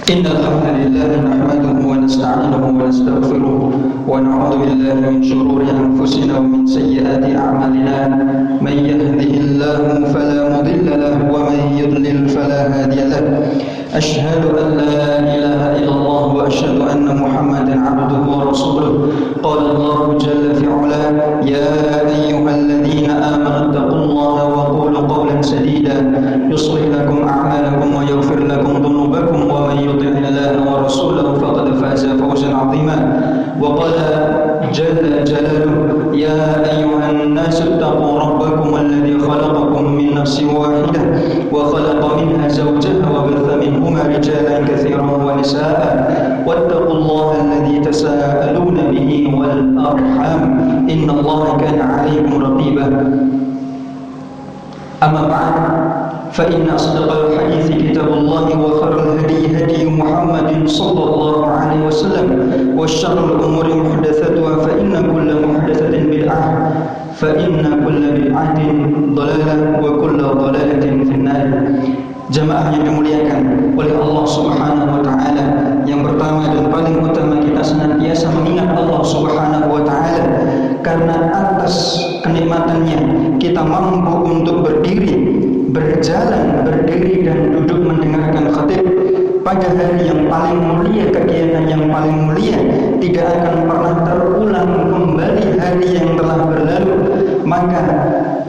إن الحمد لله نحمده ونستعينه ونستغفره ونعوذ بالله من شرور أنفسنا ومن سيئات أعمالنا من يهده الله فلا مضل له ومن يضلل فلا هادي له أشهد أن لا إله إلا الله وأشهد أن محمدا عبده ورسوله قال الله جل في علاه يا أيها الذين آمنوا اتقوا الله وقولوا قولا سديدا يصلح لكم أعمالكم ويغفر لكم ذنوبكم ومن يطع الله ورسوله فقد فاز فوزا عظيما وقال جل جلاله يا أيها الناس اتقوا ربكم الذي خلقكم من نفس واحدة وخلق منها زوجها وبث منهما رجالا كثيرا ونساء واتقوا الله الذي تساءلون به والأرحام إن الله كان عليكم رقيبا أما بعد فإن أصدق الحديث كتاب الله وخير الهدي هدي محمد صلى الله عليه وسلم وشر الأمور محدثاتها فإن كل محدثة بدعة فإن كل بدعة ضلالة وكل ضلالة في النار. Jamaah yang dimuliakan oleh Allah Subhanahu wa taala, yang pertama dan paling utama kita senantiasa mengingat Allah Subhanahu wa taala karena atas kenikmatannya kita mampu untuk berdiri, berjalan, berdiri dan duduk mendengarkan khatib pada hari yang paling mulia, kegiatan yang paling mulia tidak akan pernah terulang kembali hari yang telah berlalu. Maka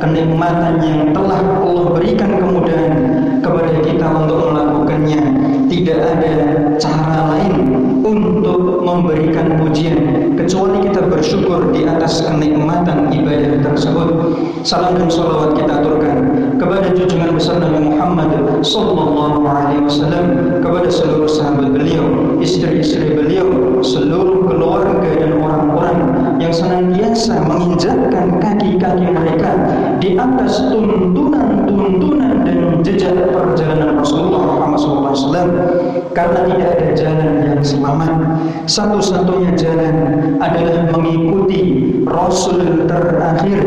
kenikmatan yang telah Allah berikan kemudahan kepada kita untuk melakukannya, tidak ada cara lain untuk memberikan pujian kecuali kita bersyukur di atas kenikmatan ibadah tersebut. Salam dan salawat kita aturkan kepada junjungan besar Nabi Muhammad sallallahu alaihi wasallam, kepada seluruh sahabat beliau, istri-istri beliau, seluruh keluarga dan orang-orang yang senantiasa menginjakkan kaki-kaki mereka di atas tuntunan dan jejak perjalanan Rasulullah Muhammad SAW. Karena tidak ada jalan yang selamat, satu-satunya jalan adalah mengikuti Rasul terakhir.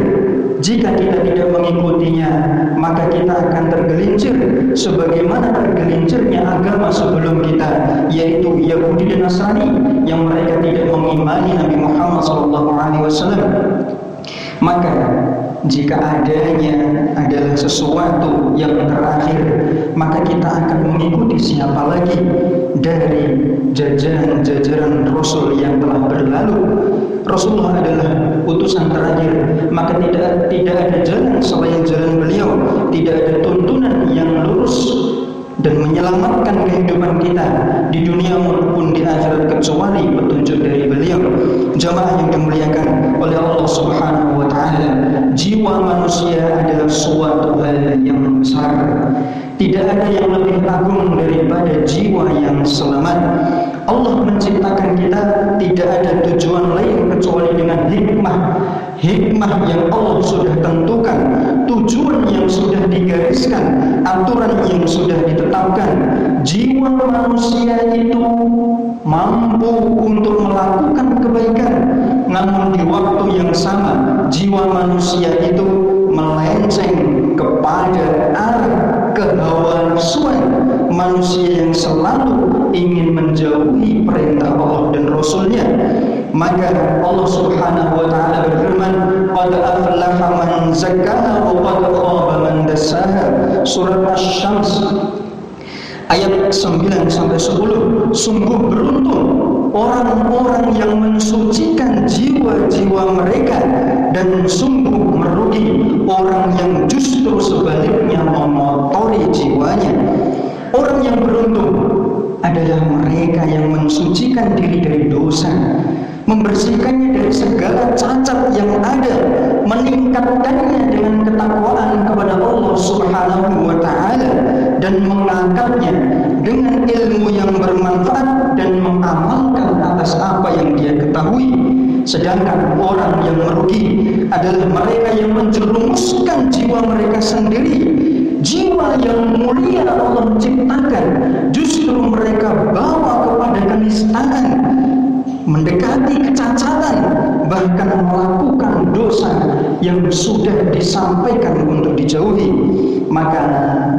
Jika kita tidak mengikutinya, maka kita akan tergelincir sebagaimana tergelincirnya agama sebelum kita, yaitu Yahudi dan Nasrani yang mereka tidak mengimani Nabi Muhammad SAW. Maka jika adanya adalah sesuatu yang terakhir, maka kita akan mengikuti siapa lagi dari jajaran Rasul yang telah berlalu. Rasulullah adalah utusan terakhir, maka tidak ada jalan selain jalan beliau, tidak ada tuntunan yang lurus dan menyelamatkan kehidupan kita di dunia maupun di akhirat kecuali petunjuk dari beliau. Jamaah yang dimuliakan oleh Allah Subhanahu wa taala, jiwa manusia adalah suatu hal yang besar. Tidak ada yang lebih agung daripada jiwa yang selamat. Allah menciptakan kita tidak ada tujuan lain kecuali dengan hikmah yang Allah sudah tentukan, tujuan yang sudah digariskan, aturan yang sudah ditetapkan. Jiwa manusia itu mampu untuk melakukan kebaikan, namun di waktu yang sama jiwa manusia itu melenceng kepada arah kehawa nafsuan, manusia yang selalu ingin menjauhi perintah Allah dan Rasulnya. Maka Allah Subhanahu wa ta'ala berfirman, qad aflaha man zakkaha wa qad khaba man dassaha. Surat Asy-Syams ayat 9-10. Sungguh beruntung orang-orang yang mensucikan jiwa-jiwa mereka, dan sungguh merugi orang yang justru sebaliknya mengotori jiwanya. Orang yang beruntung adalah mereka yang mensucikan diri dari dosa, membersihkannya dari segala cacat yang ada, meningkatkannya dengan ketakwaan kepada Allah Subhanahu wa ta'ala, dan mengangkatnya dengan ilmu yang bermanfaat dan mengamalkan atas apa yang dia ketahui. Sedangkan orang yang merugi adalah mereka yang menjerumuskan jiwa mereka sendiri. Jiwa yang mulia Allah ciptakan, justru mereka bawa kepada kenistaan, mendekati kecacatan, bahkan melakukan dosa yang sudah disampaikan untuk dijauhi, maka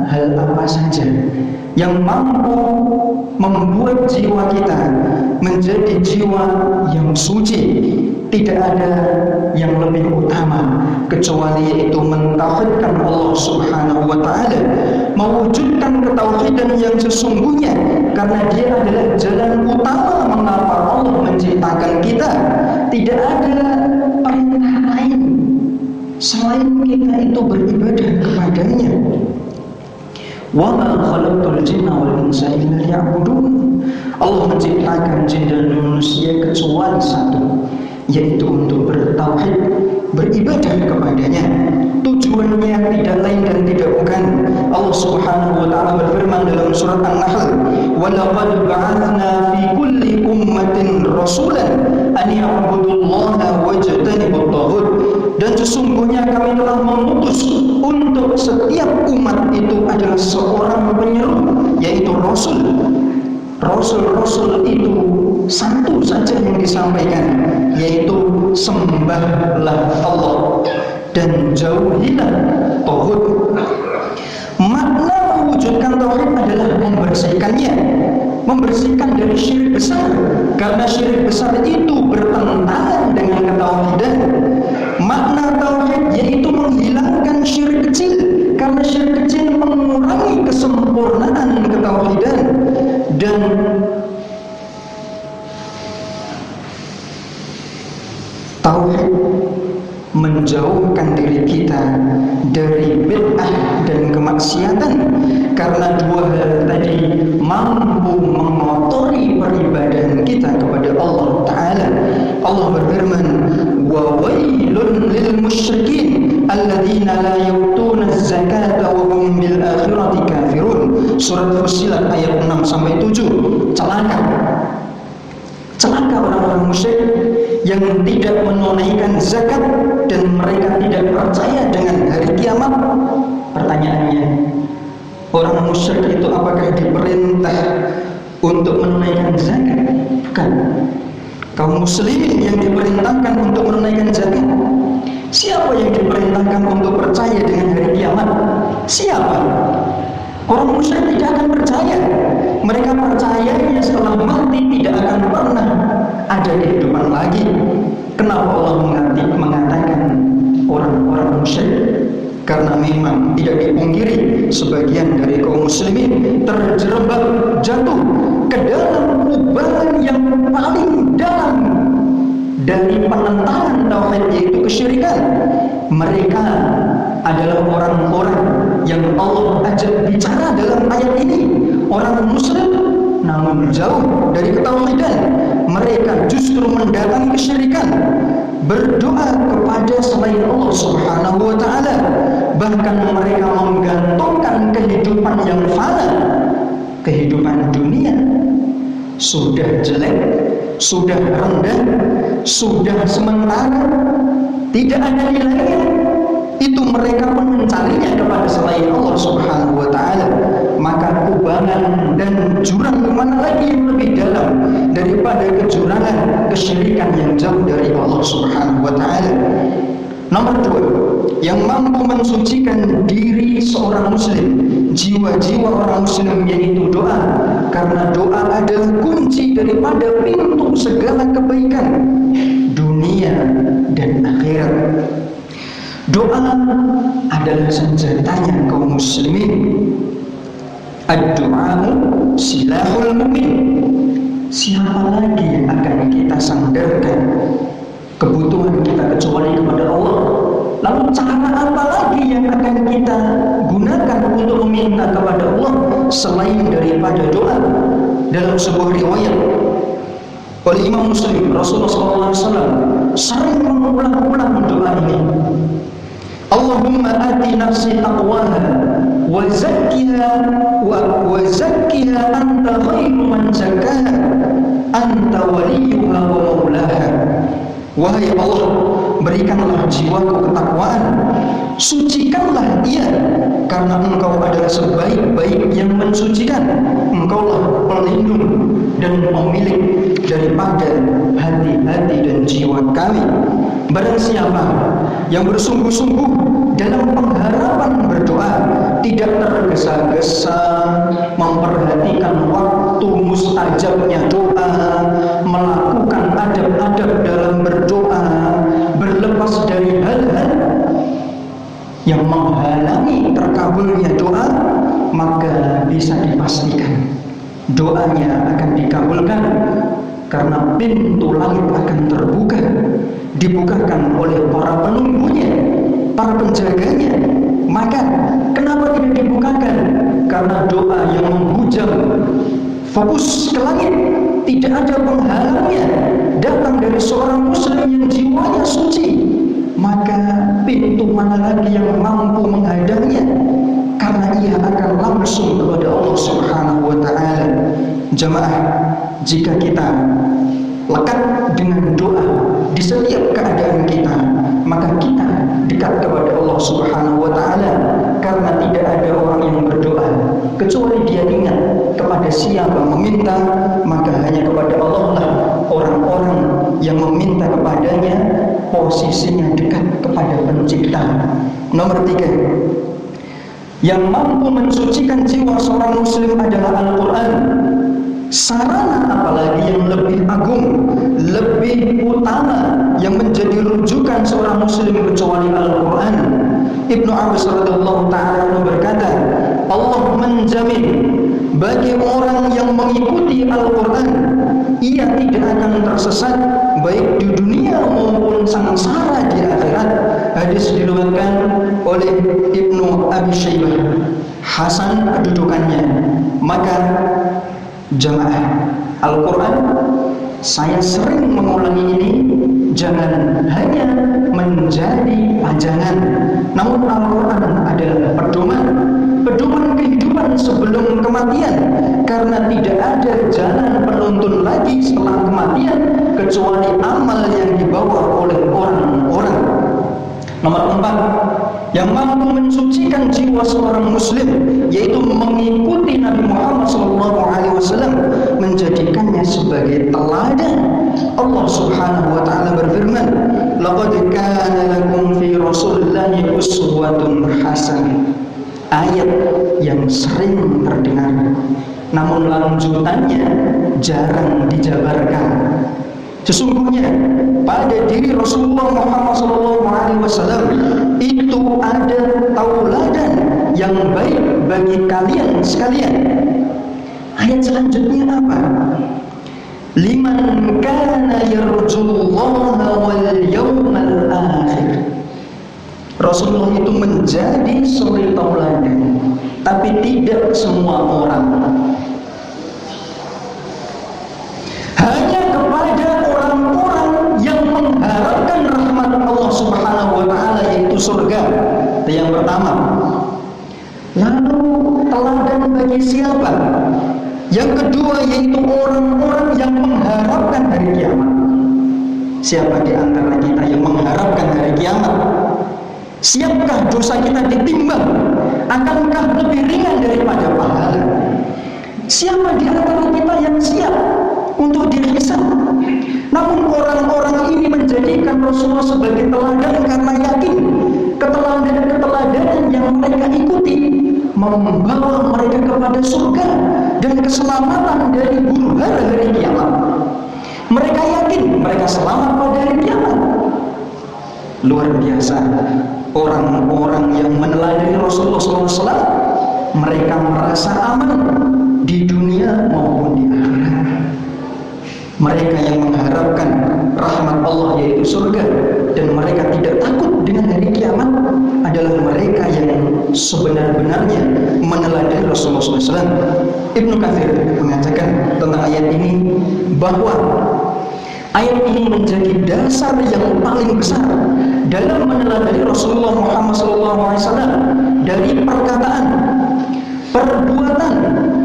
hal apa saja yang mampu membuat jiwa kita menjadi jiwa yang suci, tidak ada yang lebih utama kecuali yaitu mentauhidkan Allah Subhanahu wa taala, mewujudkan ketauhidan yang sesungguhnya, karena dia adalah jalan utama mengapa Allah menciptakan kita. Tidak ada perintah lain selain kita itu beribadah kepadanya. Wa ma khalaqtul jinna wal insa illa liya'budun. Allah menciptakan jin dan manusia kecuali satu, yaitu untuk bertauhid, beribadah kepadanya. Tujuannya tidak lain dan tidak bukan. Allah Subhanahu wa taala berfirman dalam surat An-Nahl, "Wa laqad ba'atsna fi kulli ummatin rasulan an ya'budullaha wajtanibut taghut." Dan sesungguhnya kami telah mengutus untuk setiap umat itu adalah seorang penyeru, yaitu Rasul. Rasul-Rasul itu satu saja yang disampaikan, yaitu sembahlah Allah dan jauhilah tauhid. Makna mewujudkan tauhid adalah membersihkannya, membersihkan dari syirik besar, karena syirik besar itu bertentangan dengan ketauhidan. Makna tauhid yaitu menghilangkan syirik kecil, karena syirik kecil mengurangi kesempurnaan ketauhidan. Dan tauhid menjauhkan diri kita dari bid'ah dan kemaksiatan, karena dua hal tadi mampu mengotori peribadahan kita kepada Allah Ta'ala. Allah berfirman, wa wailun lil musyrikin alladzina la yu'tuna az-zakata wa hum bil akhirati kafirun. Surat Fussilat ayat 6-7. Celaka orang-orang musyrik yang tidak menunaikan zakat dan mereka tidak percaya dengan hari kiamat. Pertanyaannya, orang musyrik itu apakah diperintah untuk menunaikan zakat? Bukan. Kaum muslimin yang diperintahkan untuk menunaikan zakat. Siapa yang diperintahkan untuk percaya dengan hari kiamat? Siapa? Orang musyrik tidak akan percaya. Mereka percayanya setelah mati tidak akan pernah ada kehidupan lagi. Kenapa Allah mengatakan orang-orang musyrik? Karena memang tidak dipungkiri sebagian dari kaum muslimin terjerembab jatuh ke dalam kubangan yang paling dalam dari penentangan tauhid, yaitu kesyirikan. Mereka adalah orang-orang yang Allah ajak bicara dalam ayat ini, orang muslim namun jauh dari ketauhidan. Mereka justru mendatangi kesyirikan, berdoa kepada selain Allah Subhanahu wa taala. Bahkan mereka menggantungkan kehidupan yang fana, kehidupan dunia. Sudah jelek, sudah rendah, sudah sementara, tidak ada nilainya. Itu mereka pun mencarinya kepada selain Allah Subhanahu wa taala. Maka kubangan dan jurang kemana lagi yang lebih dalam daripada kejurangan kesyirikan yang jauh dari Allah Subhanahu wa taala. Nomor 2, yang mampu mensucikan diri seorang muslim, jiwa-jiwa orang muslim, yaitu doa. Karena doa adalah kunci daripada pintu segala kebaikan dunia dan akhirat. Doa adalah senjatanya kaum muslimin. Ad-du'a'u silahul mu'min. Siapa lagi yang akan kita sandarkan kebutuhan kita kecuali kepada Allah? Lalu cara apa lagi yang akan kita gunakan untuk meminta kepada Allah selain daripada doa? Dalam sebuah riwayat oleh Imam Muslim, Rasulullah SAW sering mengulang-ulang doa ini. Allahumma ati nafsi taqwaha wa zakkiha anta khairu man zakkaha anta waliyuha wa maulaha. Wahai Allah, berikanlah jiwaku ketakwaan, sucikanlah ia, karena Engkau adalah sebaik-baik yang mensucikan. Engkaulah pelindung dan pemilik daripada hati-hati dan jiwa kami. Barang siapa yang bersungguh-sungguh dalam pengharapan berdoa, tidak tergesa-gesa, memperhatikan waktu mustajabnya doa, melakukan adab-adab dalam berdoa, berlepas dari hal-hal yang menghalangi terkabulnya doa, maka bisa dipastikan doanya akan dikabulkan, karena pintu langit akan terbuka, dibukakan oleh para penunggunya, para penjaganya. Maka kenapa tidak dibukakan? Karena doa yang menghujam fokus ke langit, tidak ada penghalangnya, datang dari seorang muslim yang jiwanya suci. Maka pintu mana lagi yang mampu menghadangnya? Karena ia akan langsung kepada Allah Subhanahu wa ta'ala. Jamaah, jika kita lekat dengan doa di setiap keadaan kita, maka kita dekat kepada Allah Subhanahu wa ta'ala. Karena tidak ada orang yang berdoa kecuali dia ingat kepada siapa meminta, maka hanya kepada Allah lah orang-orang yang meminta kepadanya posisinya dekat kepada pencipta. Nomor 3, yang mampu mensucikan jiwa seorang muslim adalah Al-Quran. Sarana apalagi yang lebih agung, lebih utama yang menjadi rujukan seorang muslim kecuali Al-Quran. Ibnu Abbas radhiyallahu ta'ala berkata, Allah menjamin bagi orang yang mengikuti Al-Quran, ia tidak akan tersesat baik di dunia maupun sengsara di akhirat. Hadis diriwayatkan oleh Ibnu Abi Syaibah, hasan kedudukannya. Maka jamaah, Al-Quran, saya sering mengulangi ini, jangan hanya menjadi pajangan, namun Al-Quran adalah pedoman kehidupan sebelum kematian, karena tidak ada jalan penuntun lagi setelah kematian kecuali amal yang dibawa oleh orang-orang. Nomor 4, yang mampu mensucikan jiwa seorang muslim, yaitu mengikuti Nabi Muhammad SAW, menjadikannya sebagai teladan. Allah Subhanahu wa ta'ala berfirman, laqad kana lakum fi rasulillahi uswatun hasanah. Ayat yang sering terdengar, namun lanjutannya jarang dijabarkan. Sesungguhnya pada diri Rasulullah Muhammad SAW itu ada tauladan yang baik bagi kalian sekalian. Ayat selanjutnya apa? Liman kana yarjullaha wal yawmal akhir. Rasulullah itu menjadi suri tauladan, tapi tidak semua orang. Hanya kepada orang-orang yang mengharapkan rahmat Allah Subhanahu wa ta'ala, yaitu surga. Itu yang pertama. Lalu teladan bagi siapa? Yang kedua, yaitu orang-orang yang mengharapkan hari kiamat. Siapa di antara kita yang mengharapkan hari kiamat? Siapkah dosa kita ditimbang? Akankah lebih ringan daripada pahala? Siapa di antara kita yang siap untuk dihisab? Namun orang-orang ini menjadikan Rasulullah sebagai teladan karena yakin keteladanan yang mereka ikuti membawa mereka kepada surga dan keselamatan dari huru-hara hari kiamat. Mereka yakin mereka selamat pada hari kiamat. Luar biasa. Orang-orang yang meneladani Rasulullah SAW, mereka merasa aman di dunia maupun di akhirat. Mereka yang mengharapkan rahmat Allah, yaitu surga, dan mereka tidak takut dengan hari kiamat, adalah mereka yang sebenar-benarnya meneladani Rasulullah SAW. Ibnu Katsir mengatakan tentang ayat ini bahwa ayat ini menjadi dasar yang paling besar dalam meneladani Rasulullah Muhammad SAW dari perkataan, perbuatan,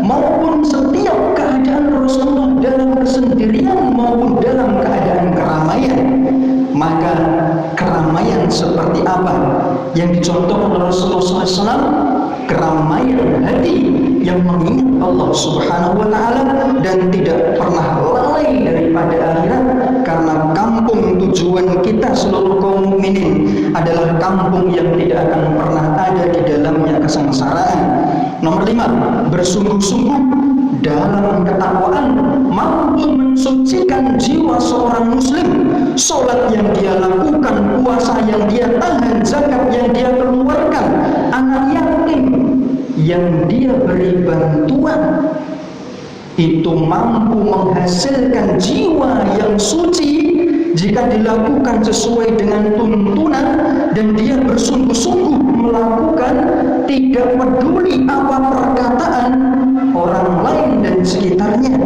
maupun setiap keadaan Rasulullah dalam kesendirian maupun dalam keadaan keramaian. Maka keramaian seperti apa yang dicontohkan oleh Rasulullah SAW? Keramaian hati yang mengingat Allah Subhanahu wa taala dan tidak pernah lalai daripada akhirat, karena kampung tujuan kita seluruh kaum mukminin adalah kampung yang tidak akan pernah ada di dalamnya kesengsaraan. Nomor 5, bersungguh-sungguh dalam ketakwaan mampu mensucikan jiwa seorang muslim. Sholat yang dia lakukan, puasa yang dia tahan, zakat yang dia keluarkan, anak yatim yang dia beri bantuan, itu mampu menghasilkan jiwa yang suci jika dilakukan sesuai dengan tuntunan dan dia bersungguh-sungguh melakukan, tidak peduli apa perkataan orang lain dan sekitarnya.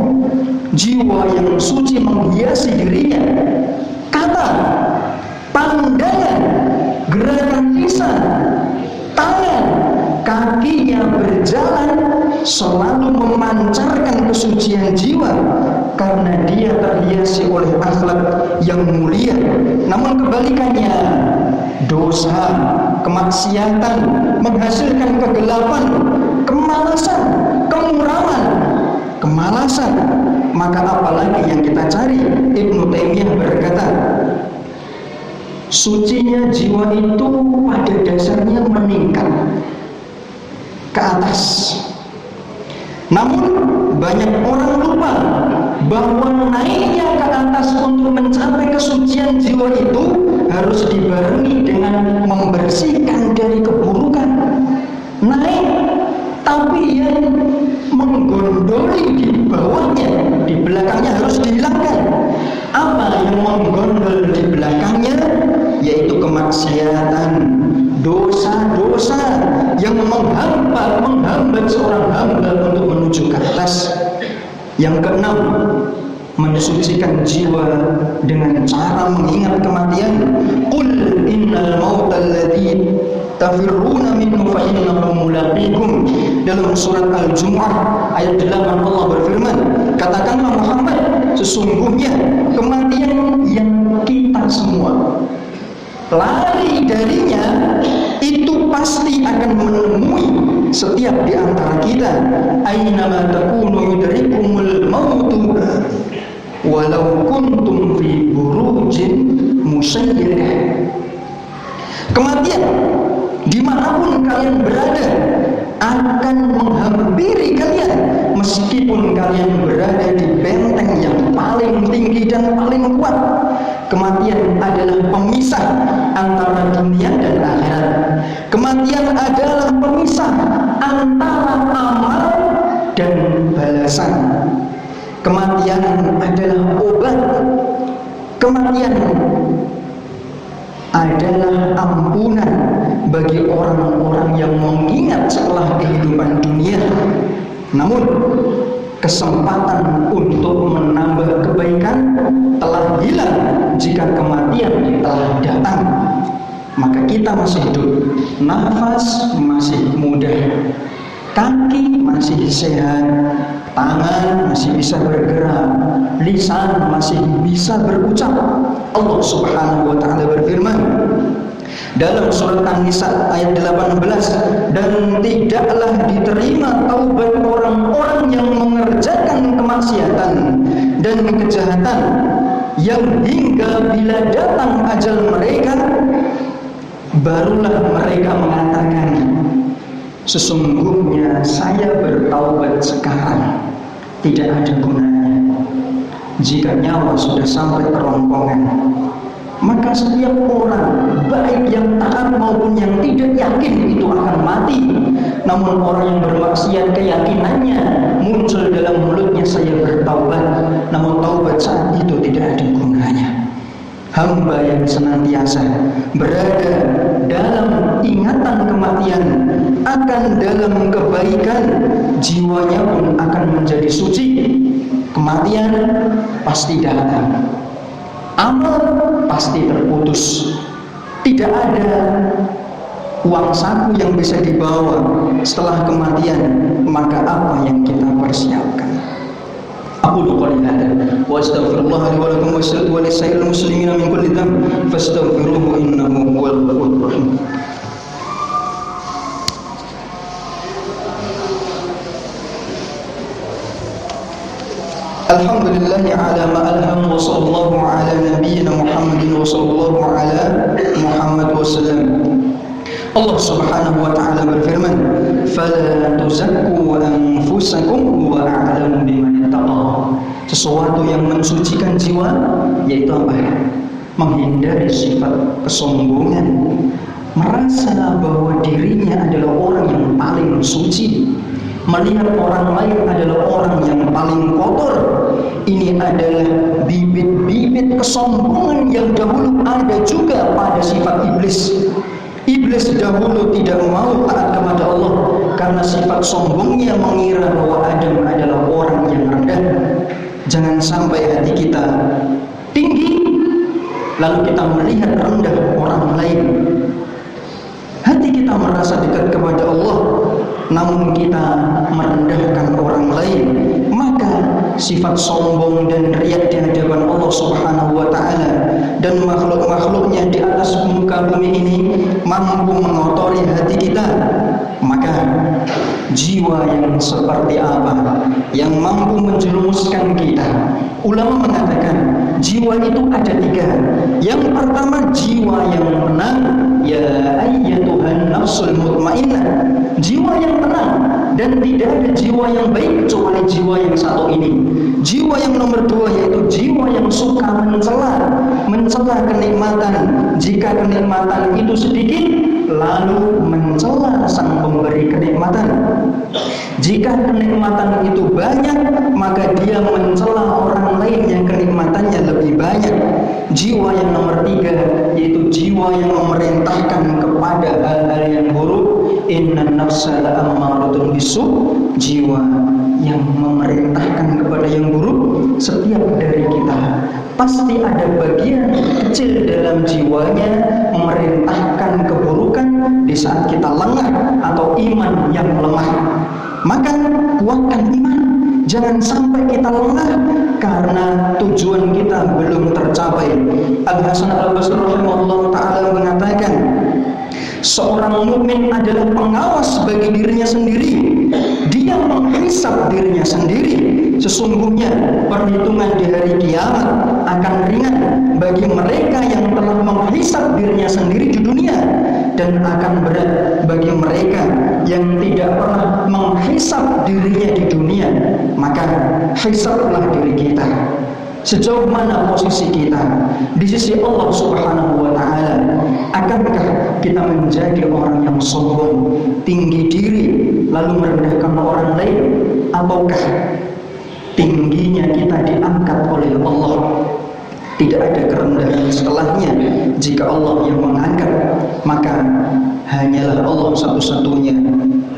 Jiwa yang suci menghiasi dirinya. Kata, pandangan, gerakan lisan, tangan, kakinya berjalan selalu memancarkan kesucian jiwa karena dia terhiasi oleh akhlak yang mulia. Namun kebalikannya, dosa, kemaksiatan menghasilkan kegelapan, kemalasan, kemuraman, kemalasan. Maka apalagi yang kita cari? Ibnu Taimiyah berkata, sucinya jiwa itu pada dasarnya meningkat ke atas. Namun banyak orang lupa bahwa naiknya ke atas untuk mencapai kesucian jiwa itu harus dibarengi dengan membersihkan dari keburukan. Naik, tapi yang menggondoli di bawahnya, di belakangnya harus dihilangkan. Apa yang menggondol di belakangnya? Yaitu kemaksiatan, dosa-dosa yang menghambat seorang hamba untuk menuju ke atas. Yang keenam, mensucikan jiwa dengan cara mengingat kematian. Qul innal mauta alladzi tafirruna minhu fa innahu mulaqikum. Dalam surat Al-Jumu'ah ayat 8 Allah berfirman, katakanlah Muhammad, sesungguhnya kematian yang kita semua lari darinya itu pasti akan menemui setiap di antara kita. Ainama takunu yudrikumul mautu walau kuntum fi burujin musayyadah. Kematian dimanapun kalian berada akan menghampiri kalian, meskipun kalian berada di benteng yang paling tinggi dan paling kuat. Kematian adalah pemisah antara dunia dan akhirat. Kematian adalah pemisah antara amal dan balasan. Kematian adalah obat. Kematian adalah ampunan bagi orang-orang yang mengingat setelah kehidupan dunia. Namun kesempatan untuk menambah kebaikan telah hilang jika kematian telah datang. Maka kita masih hidup, nafas masih muda, kaki masih sehat, tangan masih bisa bergerak, lisan masih bisa berucap. Allah Subhanahu wa taala berfirman dalam surat An-Nisa ayat 18, dan tidaklah diterima taubat orang-orang yang mengerjakan kemaksiatan dan kejahatan, yang hingga bila datang ajal mereka barulah mereka mengatakan, sesungguhnya saya bertaubat sekarang. Tidak ada gunanya jika nyawa sudah sampai kerongkongan. Maka setiap orang, baik yang taat maupun yang tidak, yakin itu akan mati. Namun orang yang bermaksiat, keyakinannya muncul dalam mulutnya, saya bertaubat, namun taubat saat itu tidak ada gunanya. Hamba yang senantiasa berada dalam ingatan kematian akan dalam kebaikan, jiwanya pun akan menjadi suci. Kematian pasti datang, amal pasti terputus. Tidak ada uang saku yang bisa dibawa setelah kematian. Maka apa yang kita persiapkan? Aqulu qouli hadza wa astaghfirullah li wa lakum wa lisa'iril muslimina min kulli dhanb fastaghfiruhu innahu huwal ghafurur rahim. Alhamdulillah ala ma alham wa sallallahu ala nabiyyina Muhammadin wa sallallahu ala Muhammad wa sallam. Allah Subhanahu wa taala berfirman, "Fala tuzakku anfusakum wa a'lamu biman ittaqa." Sesuatu yang mensucikan jiwa yaitu apa? Menghindari sifat kesombongan, merasa bahwa dirinya adalah orang yang paling suci, melihat orang lain adalah orang yang paling kotor. Ini adalah bibit-bibit kesombongan yang dahulu ada juga pada sifat iblis. Iblis dahulu tidak mau taat kepada Allah karena sifat sombongnya mengira bahwa Adam adalah orang yang rendah. Jangan sampai hati kita tinggi lalu kita melihat rendah orang lain. Hati kita merasa dekat kepada Allah namun kita merendahkan orang lain, maka sifat sombong dan riak di hadapan Allah Subhanahu wa taala dan makhluk-makhluknya di atas muka bumi ini mampu mengotori hati kita. Maka jiwa yang seperti apa yang mampu menjerumuskan kita? Ulama mengatakan jiwa itu ada 3. Yang pertama jiwa yang tenang, ya ayyatuhan nafsul mutmainnah, jiwa yang tenang, dan tidak ada jiwa yang baik kecuali jiwa yang satu ini. Jiwa yang nomor 2 yaitu jiwa yang suka mencela kenikmatan. Jika kenikmatan itu sedikit, lalu mencela sang pemberi kenikmatan. Jika kenikmatan itu banyak, maka dia mencela orang lain yang kenikmatannya lebih banyak. Jiwa yang nomor 3 yaitu jiwa yang memerintahkan kepada hal-hal yang buruk. Innan nafsa la'ammaratun bisu', jiwa yang memerintahkan kepada yang buruk. Setiap dari kita pasti ada bagian kecil dalam jiwanya memerintahkan keburukan di saat kita lengah atau iman yang lemah. Maka kuatkan iman, jangan sampai kita lengah karena tujuan kita belum tercapai. Al-Hasan Al-Basri rahimahullah ta'ala mengatakan, seorang mukmin adalah pengawas bagi dirinya sendiri. Dia menghisap dirinya sendiri. Sesungguhnya perhitungan di hari kiamat akan ringan bagi mereka yang telah menghisap dirinya sendiri di dunia, dan akan berat bagi mereka yang tidak pernah menghisap dirinya di dunia. Maka hisaplah diri kita. Sejauh mana posisi kita di sisi Allah Subhanahu wa taala? Akankah kita menjadi orang yang sombong, tinggi diri, lalu merendahkan orang lain, ataukah tingginya kita diangkat oleh Allah? Tidak ada kerendahan setelahnya. Jika Allah yang mengangkat, maka hanyalah Allah satu-satunya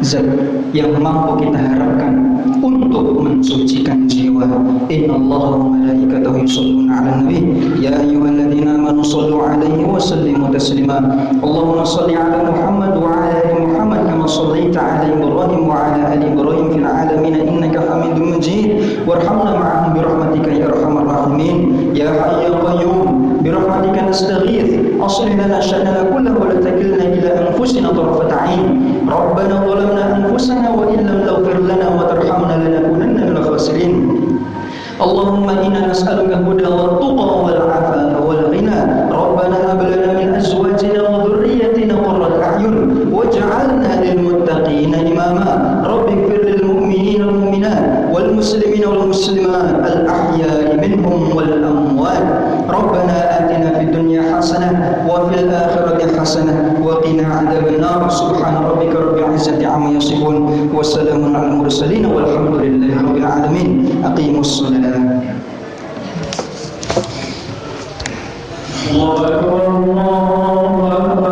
zat yang mampu kita harapkan untuk mensucikan jiwa. Innallaha wa malaikatahu yusholluna 'alan nabi ya ayyuhalladzina amanu shallu 'alaihi wa sallimu taslima. Allahumma shalli 'ala Muhammad wa 'ala ali Muhammad kama shallaita 'ala Ibrahim wa 'ala ali Ibrahim fil 'alamin innaka Hamidum Majid. Warhamna ma'ahum bi rahmatika ya arhamar rahimin. Ya hayyu ya qayyum bi rahmatika nastaghith. Aslih lana sha'nana kullahu wa la takilna ila anfusina tarfata 'ain. Rabbana zalamna anfusana wa in lam taghfir lana wa tarhamna lanakunanna minal khasirin. Allahumma inna nas'aluka al-huda wat-tuqa wal-'afafa wal-ghina. Rabbana hab lana min azwajina wa dhurriyyatina qurrata a'yun waj'alna lil-muttaqina imama. Rabbighfir lil mu'minina wal mu'minat wal muslimina wal muslimat al-ahya'i minhum wal amwat. Rabbana atina fid dunya hasanah wa fil akhirati hasanah wa qina 'adzaban nar. Subhana rabbika rabbil 'izzati 'amma yasifun wa salamun 'alal mursalin walhamdulillahi rabbil 'alamin. Aqimus shalah. Allah